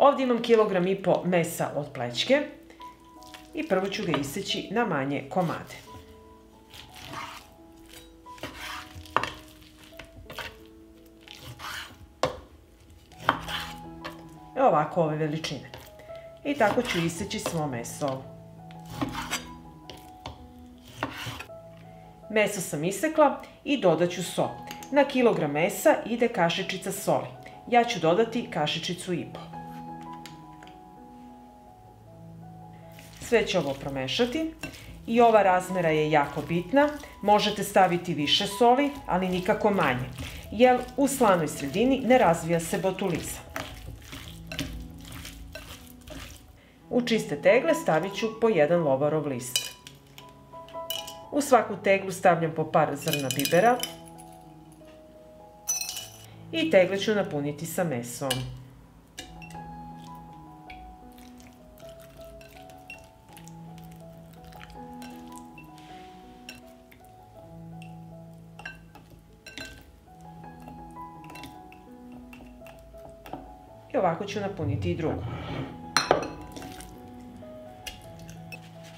Ovdje imam 1,5 kg mesa od plećke i prvo ću ga iseći na manje komade. Ovako ove veličine. I tako ću iseći svo meso. Meso sam isekla i dodat ću sol. Na kilogram mesa ide kašičica soli. Ja ću dodati kašičicu i po. Sve ću ovo promešati i ova razmera je jako bitna. Možete staviti više soli, ali nikako manje, jer u slanoj sredini ne razvija se botulizam. U čiste tegle stavit ću po 1 lovorov list. U svaku teglu stavljam po par zrna bibera i tegle ću napuniti sa mesom. I ovako ću napuniti i drugu.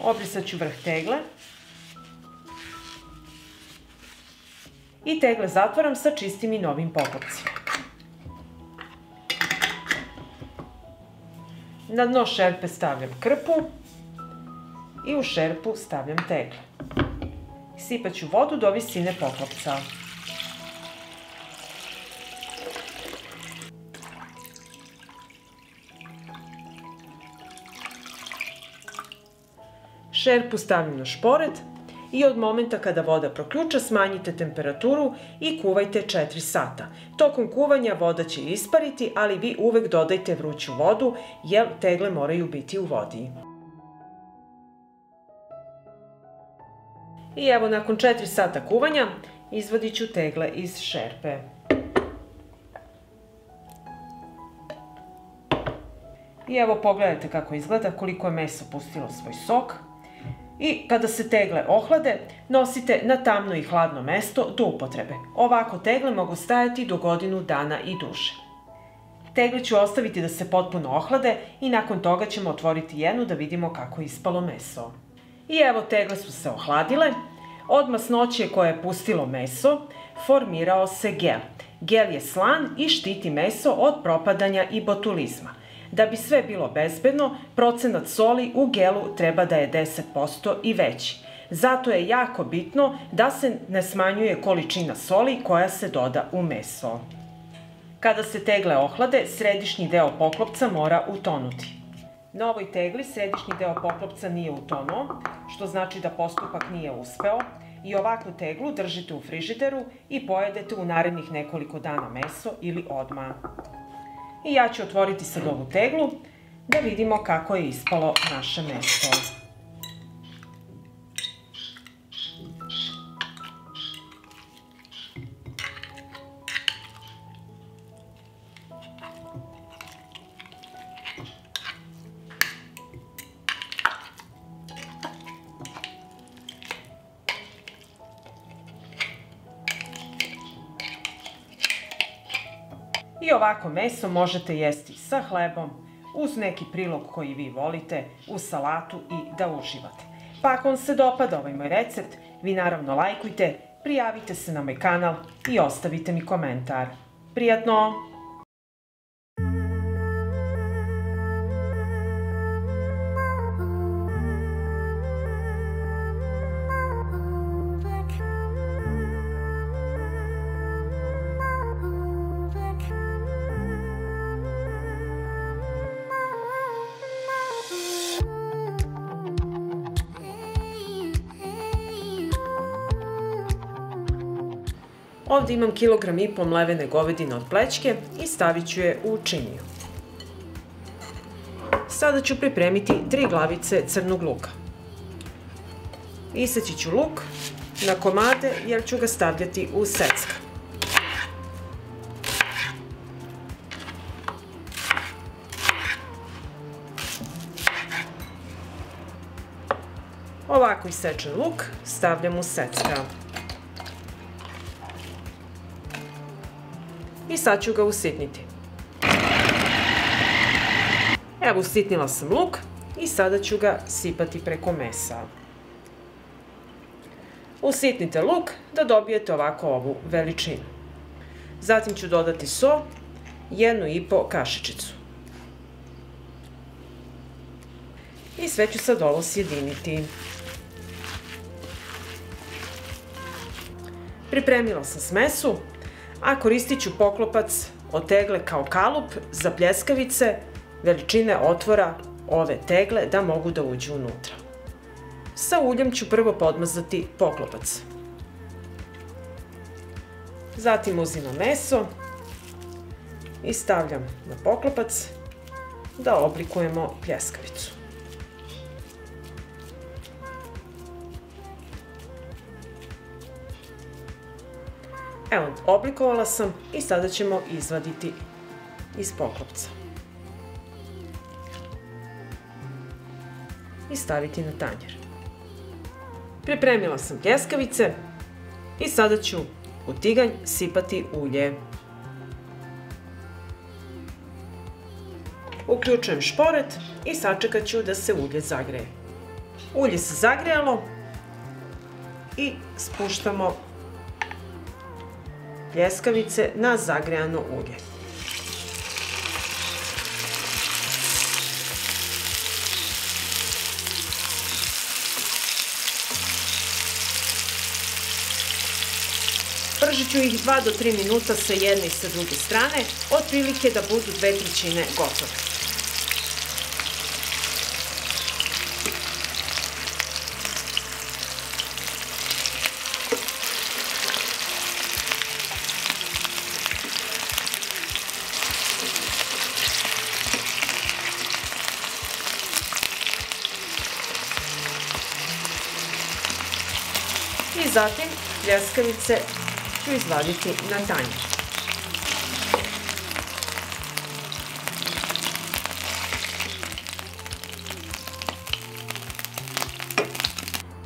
Obrisat ću vrh tegle i tegle zatvaram sa čistim i novim poklopcima. Na dno šerpe stavljam krpu i u šerpu stavljam tegle. Sipat ću vodu do visine poklopca. Šerpu stavljam na šporet i od momenta kada voda proključa smanjite temperaturu i kuvajte 4 sata. Tokom kuvanja voda će ispariti, ali vi uvek dodajte vruću vodu jer tegle moraju biti u vodi. I evo nakon 4 sata kuvanja izvadit ću tegle iz šerpe. I evo pogledajte kako izgleda, koliko je meso pustilo svoj sok. I kada se tegle ohlade, nosite na tamno i hladno mesto do upotrebe. Ovako tegle mogu stajati do godinu dana i duže. Tegle ću ostaviti da se potpuno ohlade i nakon toga ćemo otvoriti jednu da vidimo kako je ispalo meso. I evo tegle su se ohladile. Od masnoće koje je pustilo meso formirao se gel. Gel je slan i štiti meso od propadanja i botulizma. Da bi sve bilo bezbedno, procenat soli u gelu treba da je 10% i veći. Zato je jako bitno da se ne smanjuje količina soli koja se doda u meso. Kada se tegle ohlade, središnji deo poklopca mora utonuti. Na ovoj tegli središnji deo poklopca nije utonuo, što znači da postupak nije uspeo. I ovakvu teglu držite u frižideru i pojedete u narednih nekoliko dana meso ili odmah. I ja ću otvoriti sad ovu teglu da vidimo kako je ispalo naše meso. I ovako meso možete jesti sa hlebom, uz neki prilog koji vi volite, uz salatu i da uživate. Pa ako vam se dopada ovaj moj recept, vi naravno lajkujte, prijavite se na moj kanal i ostavite mi komentar. Prijatno! Ovdje imam 1,5 kg mlevene govedine od plećke i stavit ću je u činiju. Sada ću pripremiti 3 glavice crnog luka. Iseći ću luk na komade jer ću ga stavljati u secka. Ovako isečen luk stavljam u secka. I sad ću ga usitniti. Evo, usitnila sam luk i sada ću ga sipati preko mesa. Usitnite luk da dobijete ovako ovu veličinu. Zatim ću dodati so, 1,5 kašičicu. I sve ću sad ovo sjediniti. Pripremila sam smesu, a koristit ću poklopac od tegle kao kalup za pljeskavice veličine otvora ove tegle da mogu da uđu unutra. Sa uljem ću prvo podmazati poklopac. Zatim uzimam meso i stavljam na poklopac da oblikujemo pljeskavicu. Evo, oblikovala sam i sada ćemo izvaditi iz poklopca i staviti na tanjir. Pripremila sam pljeskavice i sada ću u tiganj sipati ulje. Uključujem šporet i sačekat ću da se ulje zagreje. Ulje se zagrejalo i spuštamo pljeskavice na zagrejano ulje. Pržit ću ih 2 do 3 minuta sa jedne i sa druge strane, otprilike da budu 2/3 gotove. I zatim pljeskavice ću izvaditi na tanjir.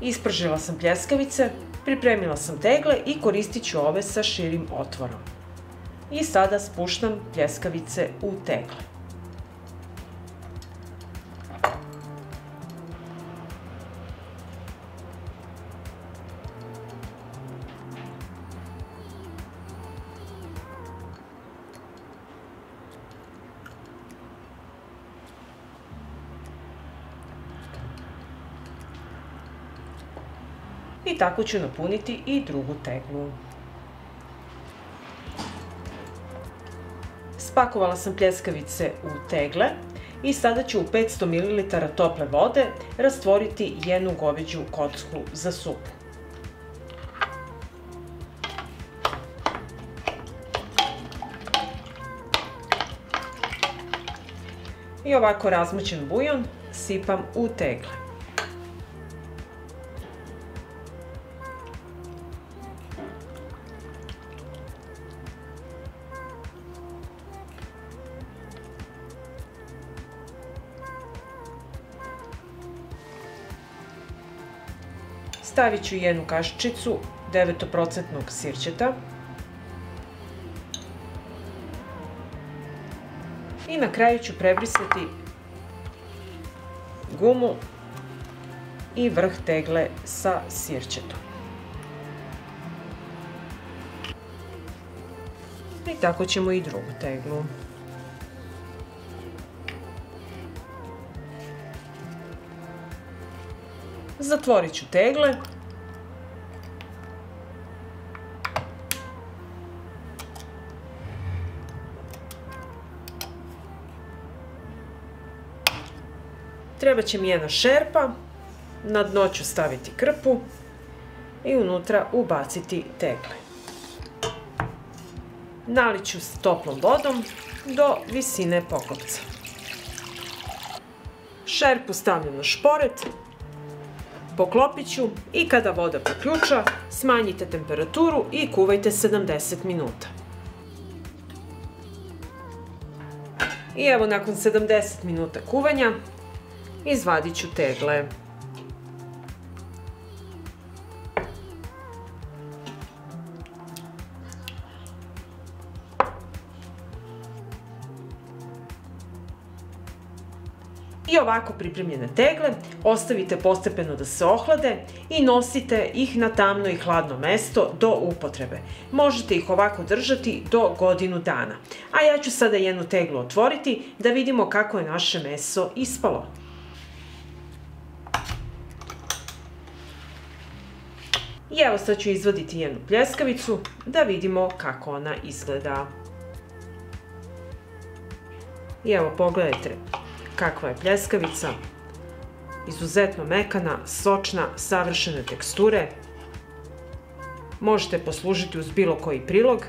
Ispržila sam pljeskavice, pripremila sam tegle i koristit ću ove sa širim otvorom. I sada spuštam pljeskavice u tegle. I tako ću napuniti i drugu teglu. Spakovala sam pljeskavice u tegle i sada ću u 500 ml tople vode rastvoriti jednu goveđu kocku za supu. I ovako razmoćen bujon sipam u tegle. Stavit ću jednu kašičicu 9% sirćeta i na kraju ću prebrisati gumu i vrh tegle sa sirćetom. I tako ćemo i drugu teglu. Zatvorit ću tegle. Trebat će mi jedna šerpa, na dno ću staviti krpu i unutra ubaciti tegle. Nalit ću s toplom vodom do visine poklopca. Šerpu stavljam na šporet, poklopit ću i kada voda poključa, smanjite temperaturu i kuvajte 70 minuta. I evo, nakon 70 minuta kuvanja, izvadit ću tegle. I ovako pripremljene tegle ostavite postepeno da se ohlade i nosite ih na tamno i hladno mesto do upotrebe. Možete ih ovako držati do godinu dana. A ja ću sada jednu teglu otvoriti da vidimo kako je naše meso ispalo. I evo sad ću izvaditi jednu pljeskavicu da vidimo kako ona izgleda. I evo pogledajte kakva je pljeskavica, izuzetno mekana, sočna, savršene teksture. Možete poslužiti uz bilo koji prilog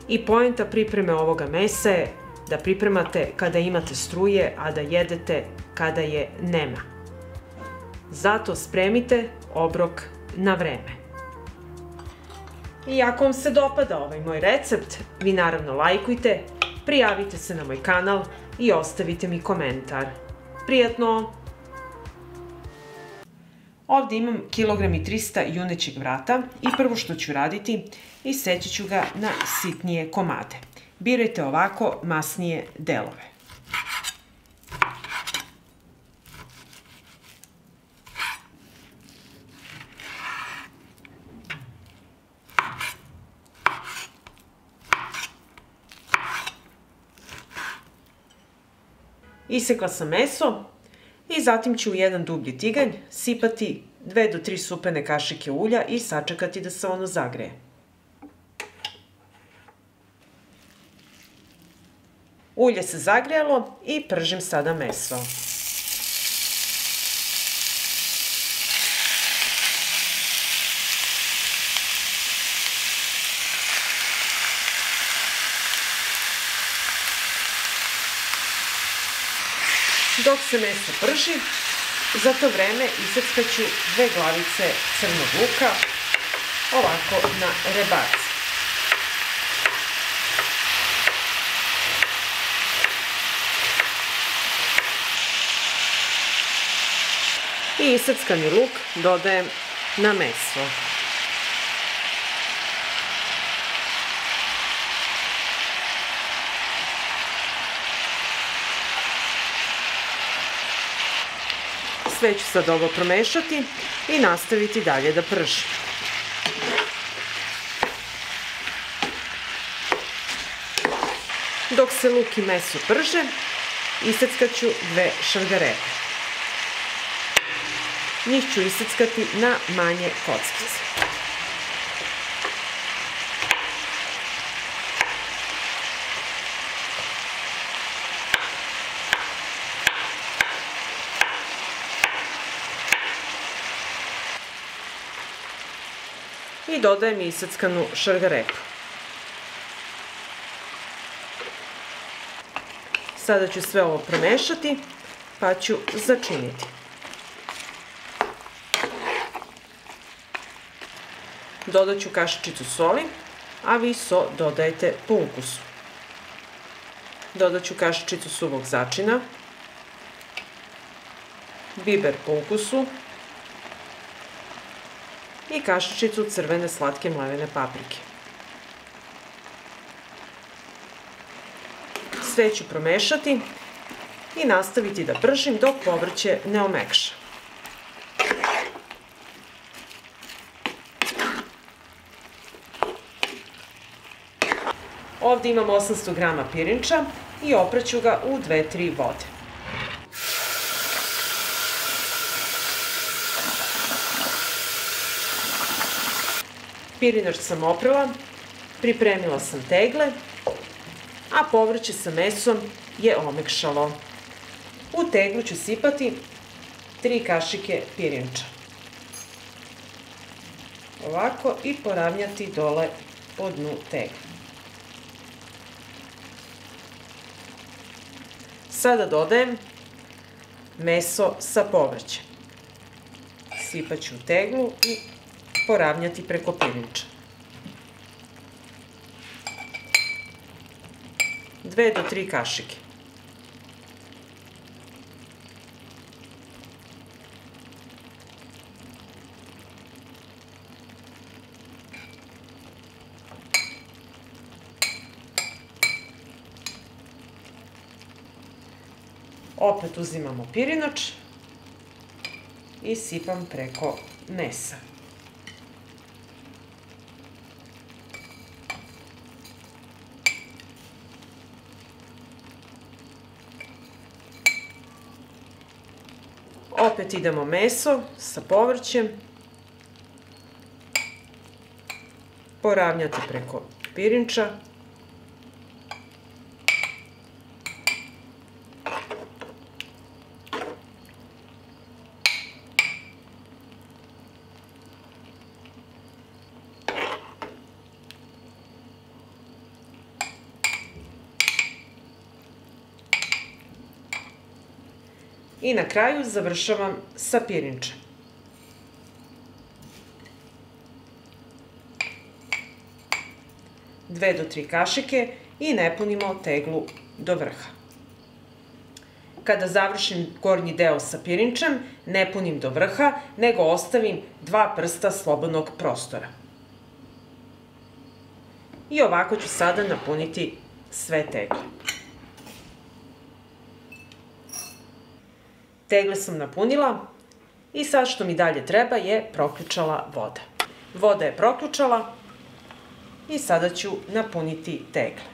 i poenta pripreme ovoga mesa je da pripremate kada imate struje, a da jedete kada je nema. Zato spremite obrok na vreme. I ako vam se dopada ovaj moj recept, vi naravno lajkujte, prijavite se na moj kanal i ostavite mi komentar. Prijatno! Ovdje imam 1,3 kg junećeg vrata i prvo što ću raditi, iseći ću ga na sitnije komade. Birajte ovako masnije delove. Isekla sam meso i zatim ću u jedan dublji tiganj sipati 2 do 3 supene kašike ulja i sačekati da se ono zagreje. Ulje se zagrijalo i pržim sada meso. Dok se meso prži, za to vreme iseckaću 2 glavice crnog luka, ovako na rebarce. I iseckani luk dodajem na meso. Sve ću sad ovo promešati i nastaviti dalje da prži. Dok se luk i meso prže, iseckat ću 2 šargarepe. Njih ću iseckati na manje kockice. I dodajem iseckanu šargarepu. Sada ću sve ovo promešati, pa ću začiniti. Dodat ću kašičicu soli, a vi so dodajete po ukusu. Dodat ću kašičicu suvog začina, biber po ukusu i kašičicu crvene slatke mlevene paprike. Sve ću promešati i nastaviti da pržim dok povrće ne omekša. Ovdje imam 800 g pirinča i opraću ga u 2-3 vode. Pirinač sam oprala, pripremila sam tegle, a povrće sa mesom je omekšalo. U teglu ću sipati 3 kašike pirinča. Ovako i poravnjati dole po dnu tegle. Sada dodajem meso sa povrćem. Sipat ću u teglu i poravnjati preko pirinča. 2 do 3 kašike. Opet uzimamo pirinač i sipam preko mesa. Opet idemo meso sa povrćem. Poravnjati preko pirinča. I na kraju završavam sa pirinčem. Dve do 3 kašike i ne punimo teglu do vrha. Kada završim gornji deo sa pirinčem, ne punim do vrha, nego ostavim 2 prsta slobodnog prostora. I ovako ću sada napuniti sve tegle. Tegle sam napunila i sad što mi dalje treba je proključala voda. Voda je proključala i sada ću napuniti tegle.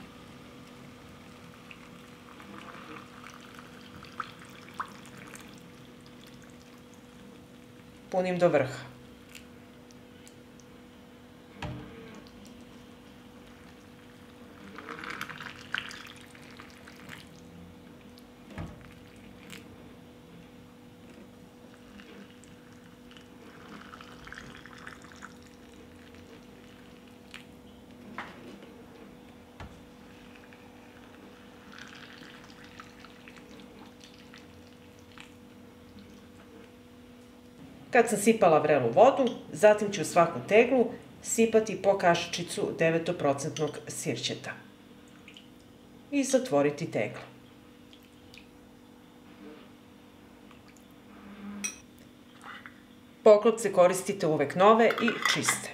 Punim do vrha. Kad sam sipala vrelu vodu, zatim ću u svaku teglu sipati po kašičicu 9% sirćeta i zatvoriti teglu. Poklopce koristite uvek nove i čiste.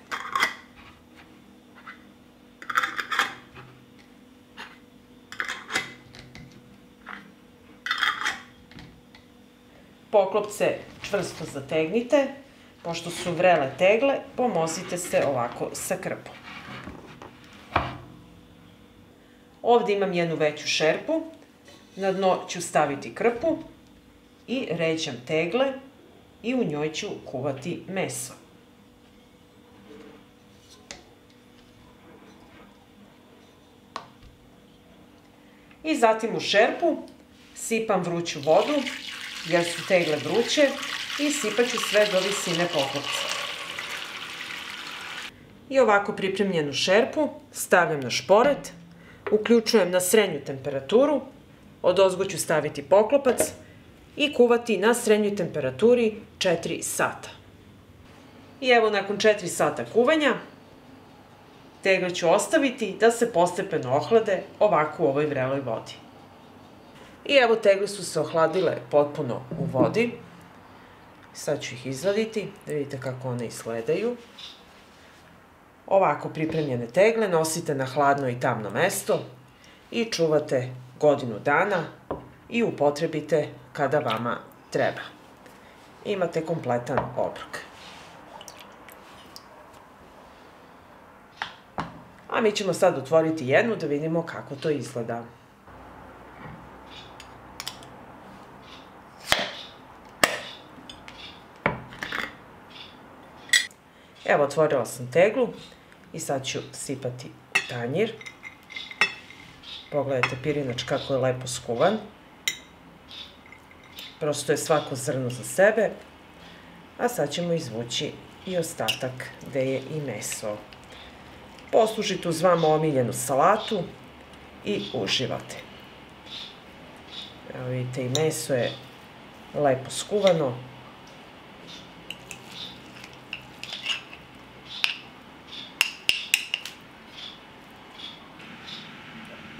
Poklopce čvrsto zategnite, pošto su vrele tegle, pomozite se ovako sa krpom. Ovdje imam jednu veću šerpu, na dno ću staviti krpu i ređam tegle i u njoj ću kuvati meso. I zatim u šerpu sipam vruću vodu, jer su tegle vruće, i sipat ću sve do visine poklopca. I ovako pripremljenu šerpu stavljam na šporet, uključujem na srednju temperaturu, odozgo ću staviti poklopac i kuvati na srednjoj temperaturi 4 sata. I evo nakon 4 sata kuvanja, tegle ću ostaviti da se postepeno ohlade ovako u ovoj vreloj vodi. I evo tegle su se ohladile potpuno u vodi. Sad ću ih izvaditi, da vidite kako one izgledaju. Ovako pripremljene tegle nosite na hladno i tamno mesto i čuvate godinu dana i upotrebite kada vama treba. Imate kompletan obrok. A mi ćemo sad otvoriti jednu da vidimo kako to izgleda. Evo, otvorila sam teglu i sad ću sipati u tanjir. Pogledajte pirinač kako je lepo skuvan. Prosto je svako zrno za sebe. A sad ćemo izvući i ostatak gde je i meso. Poslužite uz vama omiljenu salatu i uživate. Evo vidite, i meso je lepo skuvano.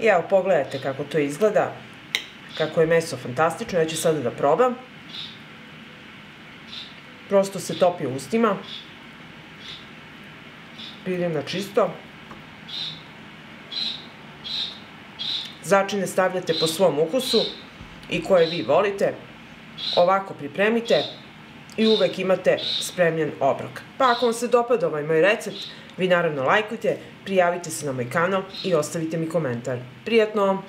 I evo, pogledajte kako to izgleda, kako je meso fantastično. Ja ću sada da probam. Prosto se topi u ustima. Pirinač isto. Začine stavljate po svom ukusu. i koje vi volite, ovako pripremite i uvek imate spremljen obrok. Pa ako vam se dopada ovaj moj recept, vi naravno lajkujte, prijavite se na moj kanal i ostavite mi komentar. Prijatno!